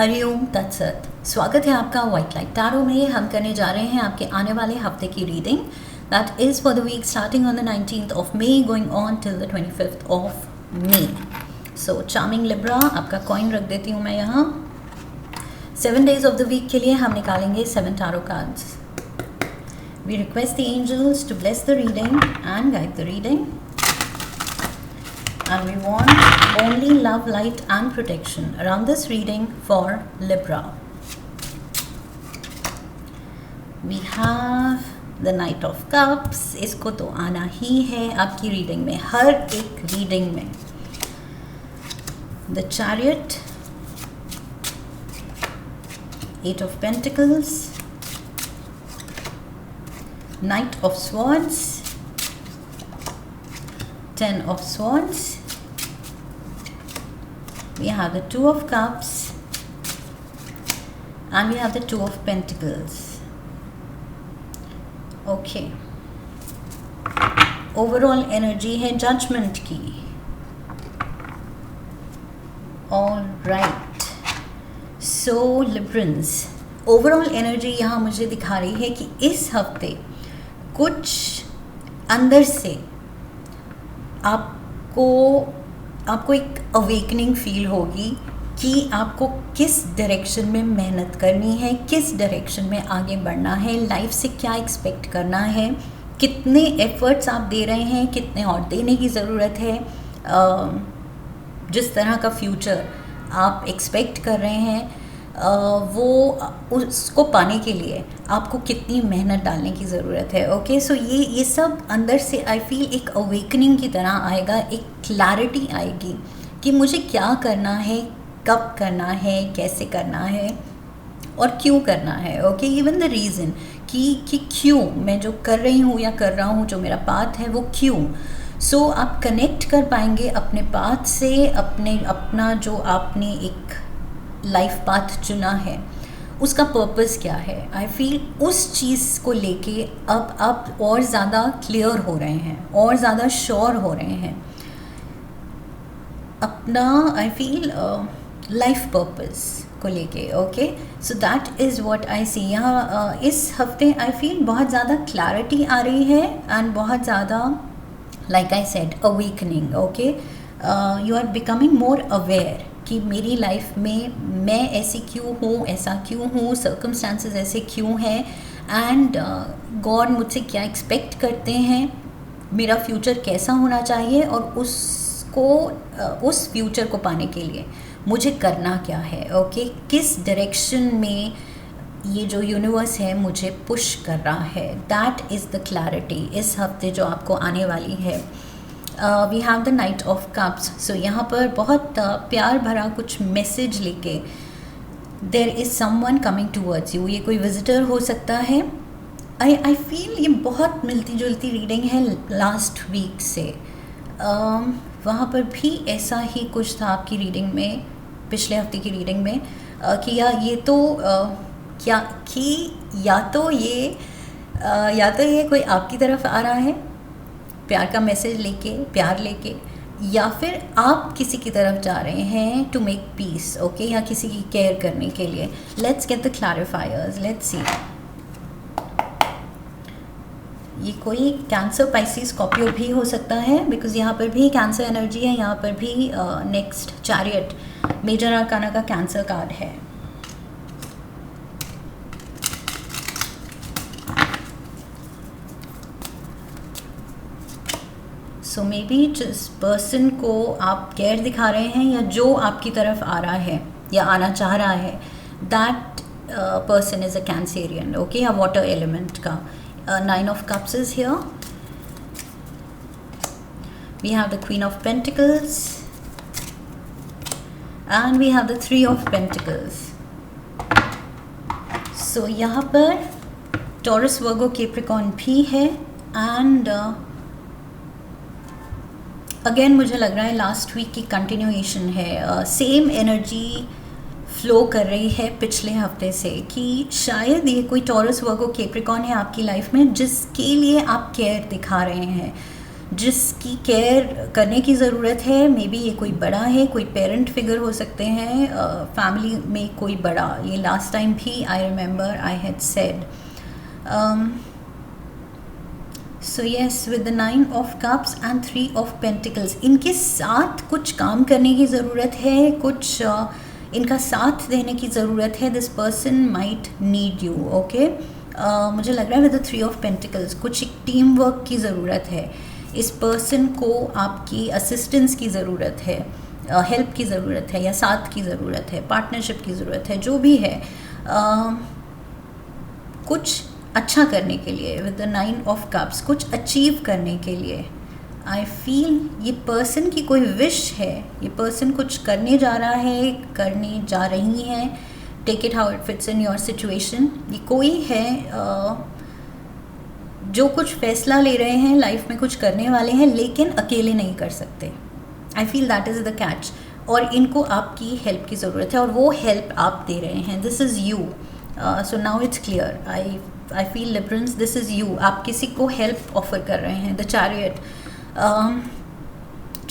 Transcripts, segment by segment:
हरिओम तत्सत। स्वागत है आपका व्हाइट लाइट टैरो में। हम करने जा रहे हैं आपके आने वाले हफ्ते की reading. That is for the week starting on the 19th of May going on till the 25th of May. So charming Libra, आपका कॉइन रख देती हूँ मैं यहाँ। 7 days ऑफ द वीक के लिए हम निकालेंगे 7 tarot cards. We request the angels to bless the reading and guide the reading. And we want only love, light and protection around this reading for Libra. We have the Knight of Cups. इसको तो आना ही है आपकी reading में, हर एक reading में. The Chariot, 8 of Pentacles, Knight of Swords, 10 of Swords. We have the 2 of Cups and we have the 2 of Pentacles. Okay. Overall energy है judgment की. All right. So Librans, overall energy यहाँ मुझे दिखा रही है कि इस हफ्ते कुछ अंदर से आपको एक अवेकनिंग फील होगी कि आपको किस डायरेक्शन में मेहनत करनी है, किस डायरेक्शन में आगे बढ़ना है, लाइफ से क्या एक्सपेक्ट करना है, कितने एफर्ट्स आप दे रहे हैं, कितने और देने की ज़रूरत है, जिस तरह का फ्यूचर आप एक्सपेक्ट कर रहे हैं वो उसको पाने के लिए आपको कितनी मेहनत डालने की ज़रूरत है. ओके, सो ये सब अंदर से आई फील एक अवेकनिंग की तरह आएगा, एक क्लैरिटी आएगी कि मुझे क्या करना है, कब करना है, कैसे करना है और क्यों करना है. ओके, इवन द रीज़न कि क्यों मैं जो कर रही हूँ या कर रहा हूँ, जो मेरा पाथ है वो क्यों. सो आप कनेक्ट कर पाएंगे अपने पाथ से, अपना जो आपने एक लाइफ पाथ चुना है उसका पर्पस क्या है. आई फील उस चीज़ को लेके अब आप और ज़्यादा क्लियर हो रहे हैं, और ज़्यादा श्योर हो रहे हैं अपना आई फील लाइफ पर्पस को लेके. Okay, so that is what I see. यहाँ इस हफ्ते आई फील बहुत ज़्यादा क्लैरिटी आ रही है एंड बहुत ज़्यादा like I said awakening. Okay, you are becoming more aware कि मेरी लाइफ में मैं ऐसी क्यों हूँ, ऐसा क्यों हूँ, सर्कमस्टांसेस ऐसे क्यों हैं एंड गॉड मुझसे क्या एक्सपेक्ट करते हैं, मेरा फ्यूचर कैसा होना चाहिए और उस फ्यूचर को पाने के लिए मुझे करना क्या है. ओके, किस डायरेक्शन में ये जो यूनिवर्स है मुझे पुश कर रहा है. दैट इज़ द क्लैरिटी इस हफ्ते जो आपको आने वाली है. We have the knight of cups. So यहाँ पर बहुत प्यार भरा कुछ मैसेज लेके there is someone coming towards you. ये कोई विजिटर हो सकता है. आई फील ये बहुत मिलती जुलती रीडिंग है लास्ट वीक से. वहाँ पर भी ऐसा ही कुछ था आपकी रीडिंग में, पिछले हफ्ते की रीडिंग में, कि या तो ये कोई आपकी तरफ आ रहा है प्यार का मैसेज लेके, प्यार लेके, या फिर आप किसी की तरफ जा रहे हैं टू मेक पीस. ओके, या किसी की केयर करने के लिए. Let's get the clarifiers. Let's see. ये कोई कैंसर, पाइसिस, स्कॉर्पियो भी हो सकता है बिकॉज यहाँ पर भी कैंसर एनर्जी है. यहाँ पर भी नेक्स्ट चैरियट मेजर आर्काना का कैंसर कार्ड है. सो मे बी जिस पर्सन को आप केयर दिखा रहे हैं या जो आपकी तरफ आ रहा है या आना चाह रहा है, that person is a Cancerian. Okay, या वाटर एलिमेंट का. 9 of Cups is here. We have the Queen of Pentacles and we have the 3 of Pentacles. So यहाँ पर Taurus, Virgo, Capricorn भी है and अगेन मुझे लग रहा है लास्ट वीक की कंटिन्यूएशन है. सेम एनर्जी फ्लो कर रही है पिछले हफ्ते से कि शायद ये कोई टॉरस, वर्गो, कैप्रिकॉर्न है आपकी लाइफ में जिसके लिए आप केयर दिखा रहे हैं, जिसकी केयर करने की ज़रूरत है। मे बी ये कोई बड़ा है, कोई पेरेंट फिगर हो सकते हैं, फैमिली में कोई बड़ा। ये लास्ट टाइम भी I remember I had said. So yes, with the 9 of cups and 3 of pentacles, इनके साथ कुछ काम करने की ज़रूरत है, कुछ इनका साथ देने की ज़रूरत है। This person might need you, okay. मुझे लग रहा है विद द 3 ऑफ पेंटिकल्स कुछ एक टीम वर्क की ज़रूरत है। इस पर्सन को आपकी असिस्टेंस की ज़रूरत है, हेल्प की ज़रूरत है, या साथ की ज़रूरत है, पार्टनरशिप की ज़रूरत है, जो भी है। कुछ अच्छा करने के लिए, विद द 9 ऑफ कप्स, कुछ अचीव करने के लिए आई फील ये पर्सन की कोई विश है। ये पर्सन कुछ करने जा रहा है, करने जा रही हैं। Take it how it fits in your situation. ये कोई है जो कुछ फैसला ले रहे हैं, लाइफ में कुछ करने वाले हैं, लेकिन अकेले नहीं कर सकते। I feel that is the catch. और इनको आपकी हेल्प की ज़रूरत है, और वो हेल्प आप दे रहे हैं। This is you. So now it's clear. I feel Librans, this is you. आप किसी को हेल्प ऑफर कर रहे हैं। The chariot,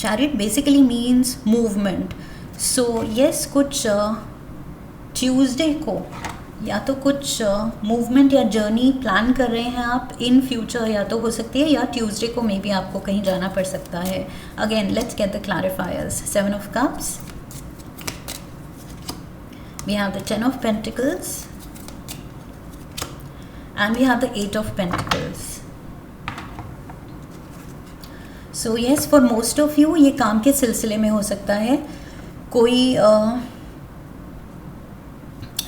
chariot basically means movement. So yes, कुछ ट्यूसडे को या तो कुछ मूवमेंट या जर्नी प्लान कर रहे हैं आप इन फ्यूचर, या तो हो सकती है, या ट्यूसडे को मे बी आपको कहीं जाना पड़ सकता है। Again let's get the clarifiers. 7 of cups, we have the 10 of pentacles, and we have the 8 of pentacles. So yes, for most of you ये काम के सिलसिले में हो सकता है। कोई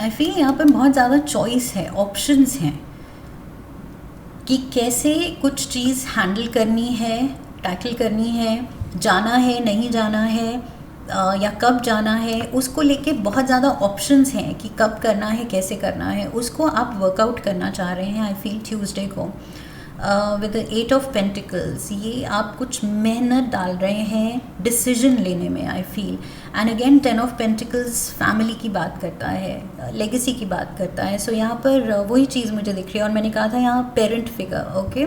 आई फील यहाँ पर बहुत ज़्यादा चॉइस है, ऑप्शंस हैं कि कैसे कुछ चीज़ हैंडल करनी है, टैकल करनी है, जाना है, नहीं जाना है, या कब जाना है। उसको लेके बहुत ज़्यादा ऑप्शंस हैं कि कब करना है, कैसे करना है। उसको आप वर्कआउट करना चाह रहे हैं आई फील ट्यूसडे को। विद द 8 ऑफ पेंटिकल्स, ये आप कुछ मेहनत डाल रहे हैं डिसीजन लेने में I feel. And again 10 of pentacles family की बात करता है, लेगेसी की बात करता है। सो यहाँ पर वही चीज़ मुझे दिख रही है। और मैंने कहा था यहाँ parent figure, okay.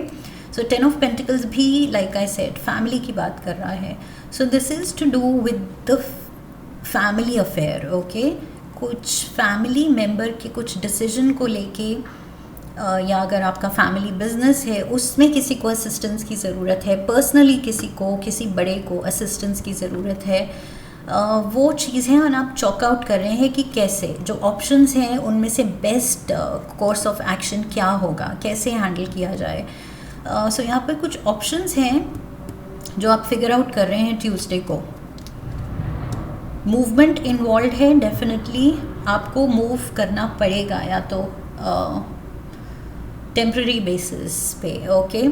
So 10 of pentacles भी लाइक आई सेड फैमिली की बात कर रहा है। So this is to do with the family affair, okay. कुछ फैमिली मेम्बर के कुछ डिसीजन को लेके, या अगर आपका फैमिली बिजनेस है उसमें किसी को असिस्टेंस की ज़रूरत है, पर्सनली किसी को, किसी बड़े को असिस्टेंस की ज़रूरत है, वो चीज़ है। और आप चॉक आउट कर रहे हैं कि कैसे, जो ऑप्शंस हैं उनमें से बेस्ट कोर्स ऑफ एक्शन क्या होगा, कैसे हैंडल किया जाए। सो यहाँ पर कुछ ऑप्शंस हैं जो आप फिगर आउट कर रहे हैं ट्यूसडे को। मूवमेंट इन्वॉल्व है, डेफिनेटली आपको मूव करना पड़ेगा, या तो टेम्प्रेरी बेसिस पे, ओके।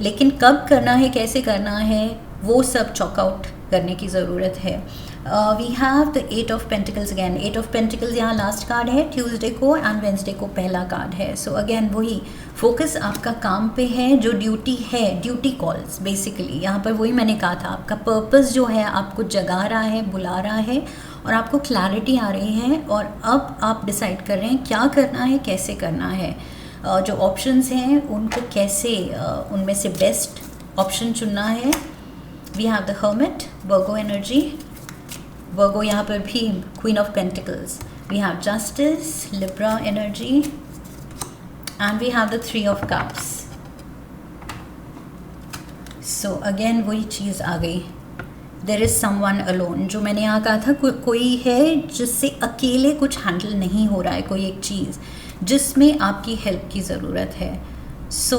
लेकिन कब करना है, कैसे करना है, वो सब चॉक आउट करने की ज़रूरत है। We have the 8 of pentacles again. 8 of pentacles यहाँ लास्ट कार्ड है ट्यूसडे को, एंड वेंसडे को पहला कार्ड है। सो अगेन वही फोकस आपका काम पे है, जो ड्यूटी है, ड्यूटी कॉल्स बेसिकली। यहाँ पर वही मैंने कहा था, आपका पर्पस जो है आपको जगा रहा है, बुला रहा है, और आपको क्लैरिटी आ रही है। और अब आप डिसाइड कर रहे हैं क्या करना है, कैसे करना है। जो ऑप्शंस हैं उनको कैसे, उनमें से बेस्ट ऑप्शन चुनना है। We have the hermit, Virgo energy. Virgo यहाँ पर भी queen of pentacles. We have justice, Libra energy, and we have the 3 of cups. So again वही चीज़ आ गई, देयर इज़ समवन अलोन। जो मैंने यहाँ कहा था, कोई है जिससे अकेले कुछ हैंडल नहीं हो रहा है, कोई एक चीज़ जिसमें आपकी हेल्प की ज़रूरत है। So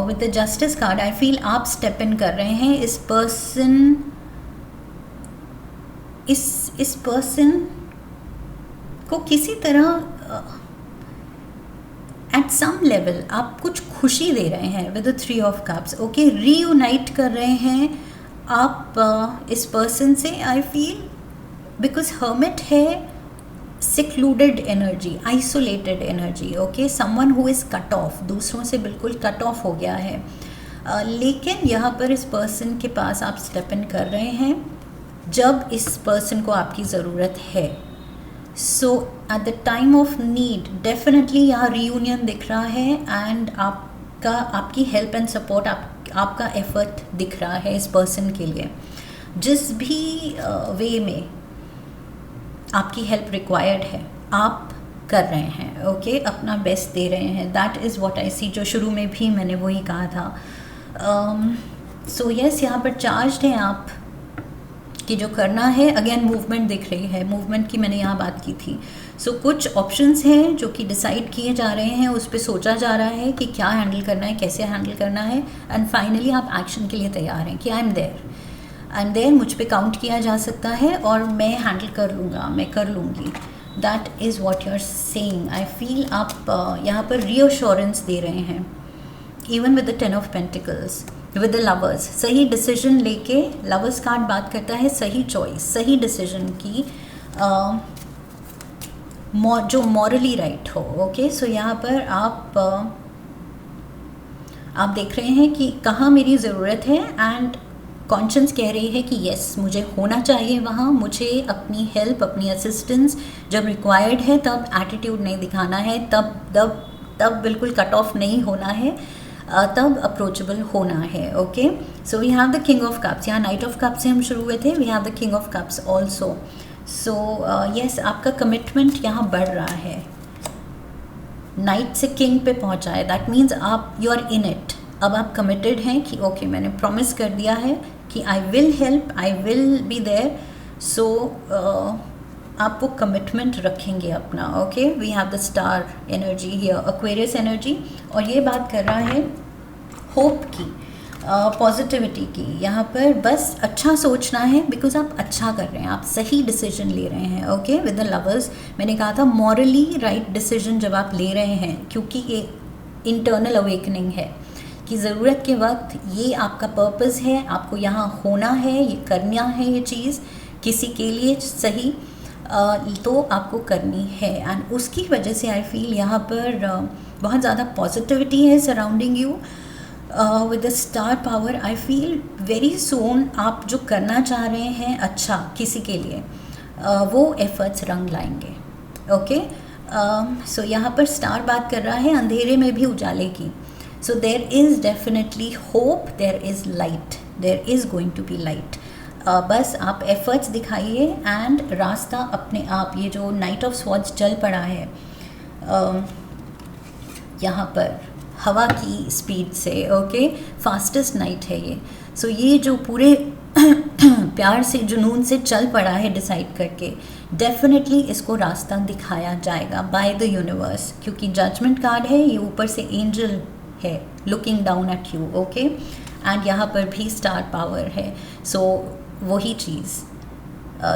with the justice card I feel आप स्टेप इन कर रहे हैं। इस पर्सन को किसी तरह एट सम लेवल आप कुछ खुशी दे रहे हैं with the 3 of cups, okay. Reunite कर रहे हैं आप इस पर्सन से आई फील, बिकॉज हर्मिट है secluded energy, isolated energy, okay, someone who is cut off, दूसरों से बिल्कुल कट ऑफ हो गया है। लेकिन यहाँ पर इस पर्सन के पास आप स्टेप इन कर रहे हैं जब इस पर्सन को आपकी ज़रूरत है। So at the time of need definitely यहाँ रीयूनियन दिख रहा है, एंड आपकी हेल्प एंड सपोर्ट आपका एफर्ट दिख रहा है इस पर्सन के लिए, जिस भी वे में आपकी हेल्प रिक्वायर्ड है आप कर रहे हैं, ओके, अपना बेस्ट दे रहे हैं। दैट इज़ व्हाट आई सी, जो शुरू में भी मैंने वही कहा था। सो यस, यहाँ पर चार्ज्ड हैं आप कि जो करना है। अगेन मूवमेंट दिख रही है, मूवमेंट की मैंने यहाँ बात की थी। सो कुछ ऑप्शंस हैं जो कि डिसाइड किए जा रहे हैं, उस पर सोचा जा रहा है कि क्या हैंडल करना है, कैसे हैंडल करना है, एंड फाइनली आप एक्शन के लिए तैयार हैं कि आई एम देयर, मुझ पे काउंट किया जा सकता है और मैं हैंडल कर लूँगा, मैं कर लूँगी। That is what you are saying. I feel आप यहाँ पर रीअश्योरेंस दे रहे हैं, even with the 10 of pentacles, with the lovers. सही डिसीजन लेके, लवर्स कार्ड बात करता है सही चॉइस, सही डिसीजन की, जो मॉरली राइट हो, ओके। सो यहाँ पर आप देख रहे हैं कि कहाँ मेरी ज़रूरत है, एंड कॉन्शियंस कह रही है कि यस, मुझे होना चाहिए वहाँ, मुझे अपनी हेल्प, अपनी असिस्टेंस जब रिक्वायर्ड है तब एटीट्यूड नहीं दिखाना है, तब बिल्कुल कट ऑफ नहीं होना है, तब अप्रोचेबल होना है, okay. So we have the king of cups, यहाँ नाइट ऑफ कप्स से हम शुरू हुए थे, we have the king of cups also. So yes, आपका कमिटमेंट यहाँ बढ़ रहा है, नाइट से किंग पे पहुँचा है। दैट मीन्स आप, यू आर इन इट, अब आप कमिटेड हैं कि ओके, मैंने प्रॉमिस कर दिया है कि I will help, I will be there. So आप वो कमिटमेंट रखेंगे अपना, okay. We have the star energy here, Aquarius energy, और ये बात कर रहा है होप की, पॉजिटिविटी की। यहाँ पर बस अच्छा सोचना है, बिकॉज आप अच्छा कर रहे हैं, आप सही डिसीजन ले रहे हैं, ओके। विद द लवर्स मैंने कहा था मॉरली राइट डिसीजन जब आप ले रहे हैं, क्योंकि ये इंटरनल अवेकनिंग है कि ज़रूरत के वक्त ये आपका पर्पस है, आपको यहाँ होना है, ये करना है, ये चीज़ किसी के लिए सही तो आपको करनी है। एंड उसकी वजह से आई फील यहाँ पर बहुत ज़्यादा पॉजिटिविटी है surrounding you with the star power. I feel very soon आप जो करना चाह रहे हैं अच्छा किसी के लिए, वो एफर्ट्स रंग लाएंगे, ओके। सो यहाँ पर स्टार बात कर रहा है अंधेरे में भी उजाले की। So there is definitely hope, there is light, there is going to be light. बस आप एफर्ट्स दिखाइए एंड रास्ता अपने आप, ये जो नाइट ऑफ स्वॉर्ड्स चल पड़ा है यहाँ पर हवा की स्पीड से, ओके, फास्टेस्ट नाइट है ये। सो ये जो पूरे प्यार से, जुनून से चल पड़ा है डिसाइड करके, डेफिनेटली इसको रास्ता दिखाया जाएगा बाय द यूनिवर्स, क्योंकि जजमेंट कार्ड है, ये ऊपर से एंजल है looking down at you, okay. And यहाँ पर भी स्टार पावर है। सो वही चीज़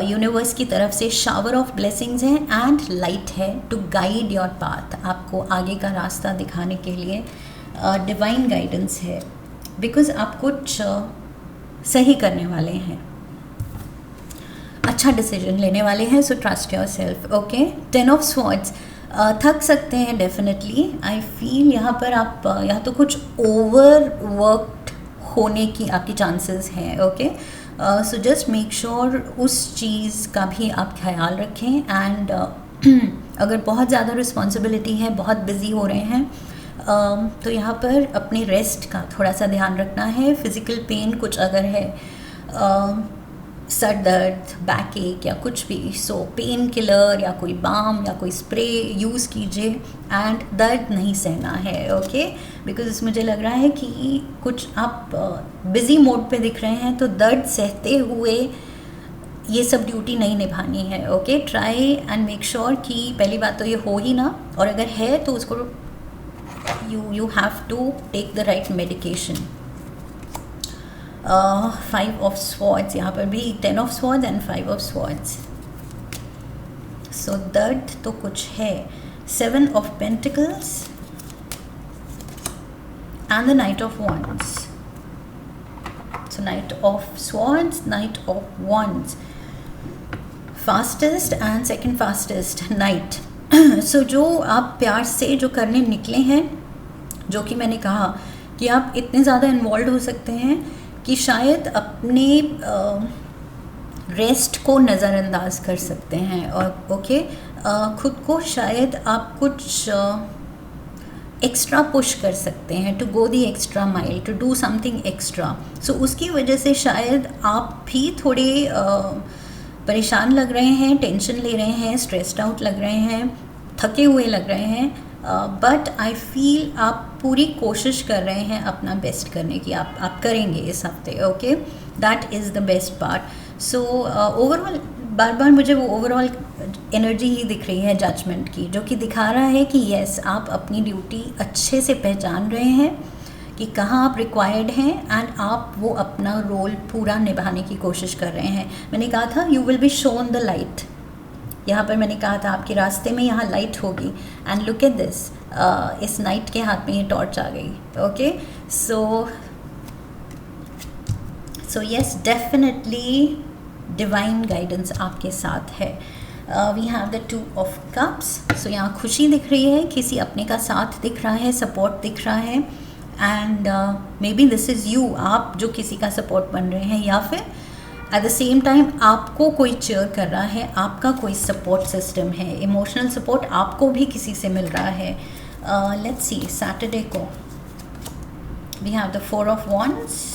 यूनिवर्स की तरफ से शावर ऑफ ब्लेसिंग्स है एंड लाइट है टू गाइड योर पाथ, आपको आगे का रास्ता दिखाने के लिए डिवाइन गाइडेंस है, बिकॉज आप कुछ सही करने वाले हैं, अच्छा डिसीजन लेने वाले हैं। So trust your self, okay. 10 of swords, थक सकते हैं डेफिनेटली। आई फील यहाँ पर आप या तो कुछ ओवर वर्कड होने की आपकी चांसेस हैं, okay. So just make sure उस चीज़ का भी आप ख्याल रखें। एंड अगर बहुत ज़्यादा रिस्पॉन्सिबिलिटी है, बहुत बिजी हो रहे हैं, तो यहाँ पर अपने रेस्ट का थोड़ा सा ध्यान रखना है। फिज़िकल पेन कुछ अगर है, सर दर्द, बैक एक या कुछ भी, सो पेन किलर या कोई बाम या कोई स्प्रे यूज़ कीजिए। एंड दर्द नहीं सहना है, ओके, बिकॉज मुझे लग रहा है कि कुछ आप बिज़ी मोड पे दिख रहे हैं, तो दर्द सहते हुए ये सब ड्यूटी नहीं निभानी है, okay. Try and make sure कि पहली बात तो ये हो ही ना, और अगर है तो उसको you have to take the right medication. 5 of swords, यहाँ पर भी 10 of swords and 5 of swords. So दर्द तो कुछ है। 7 of pentacles and the knight of wands. So knight of swords, knight of wands, fastest and second fastest night. So जो आप प्यार से जो करने निकले हैं, जो कि मैंने कहा कि आप इतने ज़्यादा इन्वॉल्व हो सकते हैं कि शायद अपने रेस्ट को नज़रअंदाज कर सकते हैं, और ओके, खुद को शायद आप कुछ एक्स्ट्रा पुश कर सकते हैं, to go the extra mile, to do something extra. So उसकी वजह से शायद आप भी थोड़े परेशान लग रहे हैं, टेंशन ले रहे हैं, स्ट्रेस्ड आउट लग रहे हैं, थके हुए लग रहे हैं, बट आई फील आप पूरी कोशिश कर रहे हैं अपना बेस्ट करने की। आप करेंगे इस हफ्ते, okay, that is the best part. So overall बार बार मुझे वो ओवरऑल एनर्जी ही दिख रही है जजमेंट की, जो कि दिखा रहा है कि यस, आप अपनी ड्यूटी अच्छे से पहचान रहे हैं कि कहाँ आप रिक्वायर्ड हैं, एंड आप वो अपना रोल पूरा निभाने की कोशिश कर रहे हैं। मैंने कहा था you will be shown the light, यहाँ पर मैंने कहा था आपके रास्ते में यहाँ लाइट होगी, एंड लुक एट दिस, इस नाइट के हाथ में ये टॉर्च आ गई, okay. So yes, definitely divine guidance आपके साथ है। We have the 2 of cups. So यहाँ खुशी दिख रही है, किसी अपने का साथ दिख रहा है, सपोर्ट दिख रहा है, and may be this is you, आप जो किसी का सपोर्ट बन रहे हैं, या फिर एट द सेम टाइम आपको कोई चेयर कर रहा है, आपका कोई सपोर्ट सिस्टम है, इमोशनल सपोर्ट आपको भी किसी से मिल रहा है। लेट्स सी, सैटरडे को we have the 4 of wands,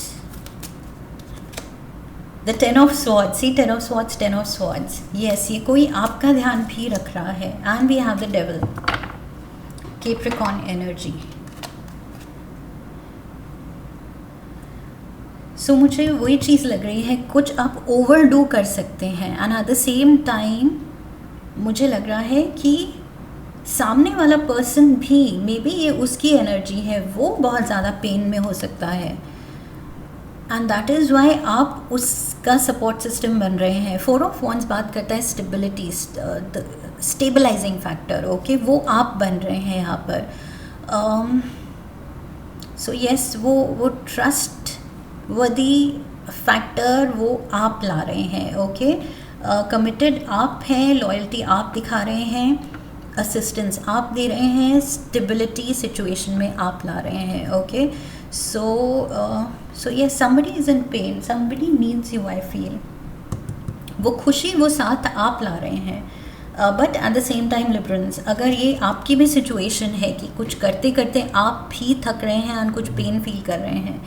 the 10 of swords, see 10 of swords, 10 of swords, yes, ये कोई आपका ध्यान भी रख रहा है, and we have the devil, Capricorn energy. So मुझे वही चीज़ लग रही है, कुछ आप ओवरडू कर सकते हैं, and eight the same time मुझे लग रहा है कि सामने वाला पर्सन भी, मे बी ये उसकी एनर्जी है, वो बहुत ज़्यादा पेन में हो सकता है, एंड दैट इज़ वाई आप उसका सपोर्ट सिस्टम बन रहे हैं। 4 ऑफ wands बात करता है स्टेबिलिटी, स्टेबलाइजिंग फैक्टर, ओके, वो आप बन रहे हैं यहाँ पर। सो यस, वो ट्रस्ट वर्दी फैक्टर वो आप ला रहे हैं, ओके। कमिटेड आप हैं, लॉयल्टी आप दिखा रहे हैं, असिस्टेंस आप दे रहे हैं, स्टेबिलिटी सिचुएशन में आप ला रहे हैं, okay. So yes, somebody is in pain, somebody needs you, I feel वो खुशी, वो साथ आप ला रहे हैं, but at the same time Librans, अगर ये आपकी भी सिचुएशन है कि कुछ करते करते आप भी थक रहे हैं और कुछ पेन फील कर रहे हैं,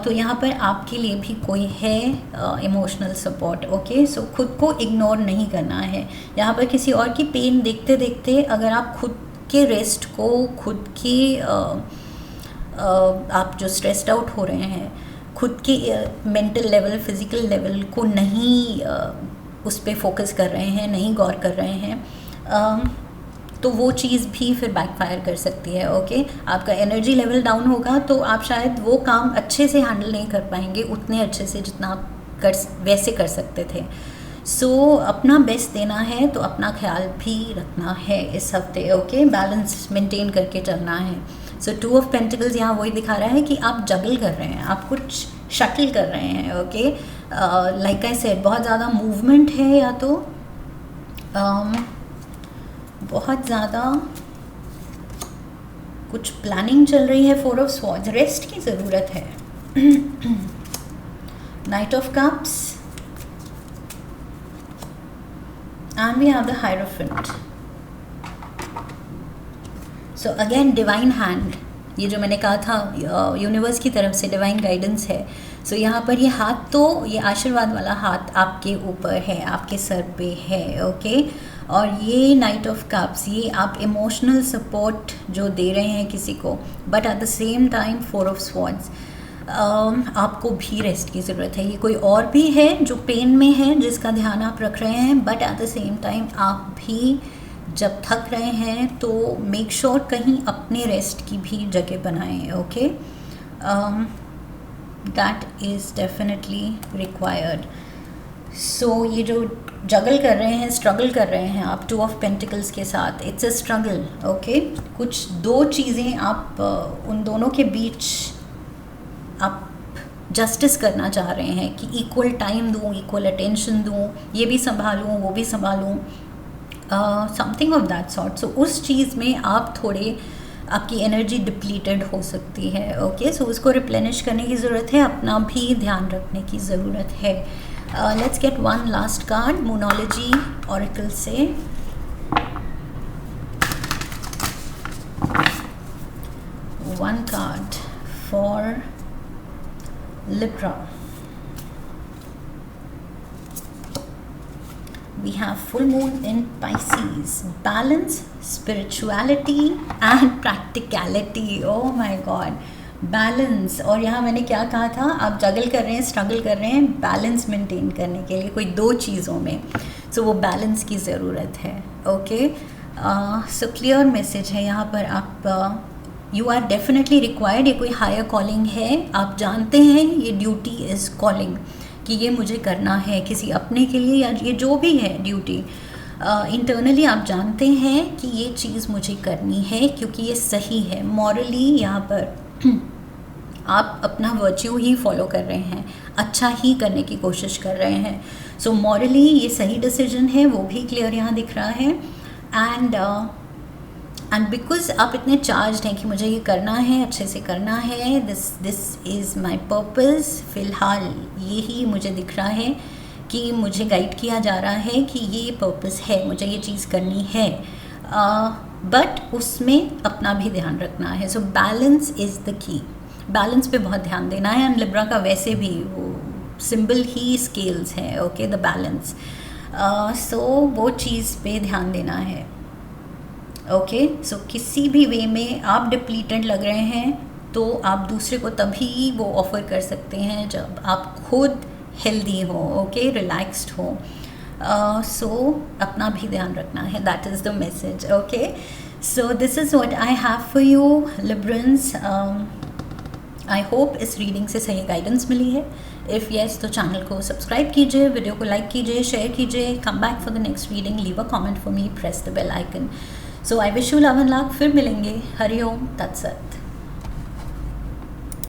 तो यहाँ पर आपके लिए भी कोई है इमोशनल सपोर्ट, ओके। सो खुद को इग्नोर नहीं करना है। यहाँ पर किसी और की पेन देखते देखते अगर आप खुद के रेस्ट को, खुद के आप जो स्ट्रेस्ड आउट हो रहे हैं, खुद के मेंटल लेवल, फिज़िकल लेवल को नहीं उस पर फोकस कर रहे हैं, नहीं गौर कर रहे हैं, तो वो चीज़ भी फिर बैकफायर कर सकती है, ओके। आपका एनर्जी लेवल डाउन होगा तो आप शायद वो काम अच्छे से हैंडल नहीं कर पाएंगे, उतने अच्छे से जितना आप वैसे कर सकते थे। सो अपना बेस्ट देना है तो अपना ख्याल भी रखना है इस हफ्ते, ओके, बैलेंस मेंटेन करके चलना है। सो 2 ऑफ पेंटिकल्स यहाँ वही दिखा रहा है कि आप जगल कर रहे हैं, आप कुछ शटल कर रहे हैं, ओके। लाइक आई सेड, बहुत ज़्यादा मूवमेंट है, या तो बहुत ज़्यादा कुछ प्लानिंग चल रही है। 4 ऑफ swords, रेस्ट की ज़रूरत है। Knight of cups, and we have the hierophant. So again divine hand, ये जो मैंने कहा था यूनिवर्स की तरफ से डिवाइन गाइडेंस है। सो यहाँ पर ये हाथ, तो ये आशीर्वाद वाला हाथ आपके ऊपर है, आपके सर पे है, ओके। और ये नाइट ऑफ कप्स, ये आप इमोशनल सपोर्ट जो दे रहे हैं किसी को, but at the same time 4 of swords, आपको भी रेस्ट की ज़रूरत है। ये कोई और भी है जो पेन में है, जिसका ध्यान आप रख रहे हैं, but at the same time आप भी जब थक रहे हैं तो मेक श्योर कहीं अपने रेस्ट की भी जगह बनाएं, okay. That is definitely required. So ये जो जगल कर रहे हैं, स्ट्रगल कर रहे हैं आप 2 ऑफ पेंटिकल्स के साथ, इट्स अ स्ट्रगल, ओके। कुछ 2 चीज़ें आप उन दोनों के बीच आप जस्टिस करना चाह रहे हैं कि इक्वल टाइम दूँ, इक्वल अटेंशन दूँ, ये भी संभालूँ, वो भी संभालूँ, समथिंग ऑफ दैट सॉर्ट। सो उस चीज़ में आप थोड़े, आपकी एनर्जी डिप्लीटेड हो सकती है, ओके। सो उसको रिप्लेनिश करने की ज़रूरत है, अपना भी ध्यान रखने की ज़रूरत है। Let's get one last card मोनोलॉजी ऑरेकल से। one card for Libra. We have full moon in Pisces. Balance, spirituality and practicality. Oh my god, balance. और यहाँ मैंने क्या कहा था, आप जगल कर रहे हैं, स्ट्रगल कर रहे हैं बैलेंस मेंटेन करने के लिए कोई दो चीज़ों में. सो वो बैलेंस की ज़रूरत है. ओके, सो क्लियर मैसेज है यहाँ पर. आप यू आर डेफिनेटली रिक्वायर्ड. ये कोई हायर कॉलिंग है, आप जानते हैं ये ड्यूटी इज़ कॉलिंग कि ये मुझे करना है किसी अपने के लिए, या ये जो भी है ड्यूटी इंटरनली आप जानते हैं कि ये चीज़ मुझे करनी है क्योंकि ये सही है. मॉरली यहाँ पर आप अपना वर्च्यू ही फॉलो कर रहे हैं, अच्छा ही करने की कोशिश कर रहे हैं. सो मॉरली ये सही डिसीजन है, वो भी क्लियर यहाँ दिख रहा है. एंड बिकॉज आप इतने चार्ज्ड हैं कि मुझे ये करना है, अच्छे से करना है, दिस इज़ माई पर्पज़. फ़िलहाल यही मुझे दिख रहा है कि मुझे गाइड किया जा रहा है कि ये पर्पज़ है, मुझे ये चीज़ करनी है, बट उसमें अपना भी ध्यान रखना है. So balance is the key. Balance पे बहुत ध्यान देना है. एंड लिब्रा का वैसे भी वो सिंबल ही स्केल्स है. Okay, the balance. सो वो चीज़ पे ध्यान देना है. ओके, सो किसी भी वे में आप डिप्लीटेड लग रहे हैं तो आप दूसरे को तभी वो ऑफ़र कर सकते हैं जब आप खुद हेल्दी हो, ओके, रिलैक्स्ड हो. सो अपना भी ध्यान रखना है. That is the message. Okay, so this is what I have for you Librans. I hope इस रीडिंग से सही गाइडेंस मिली है. इफ़ येस तो चैनल को सब्सक्राइब कीजिए, वीडियो को लाइक कीजिए, शेयर कीजिए. Come back for the next reading, leave a comment for me, press the bell icon. So I wish you love and luck. फिर मिलेंगे. हरि ओम तत्सत.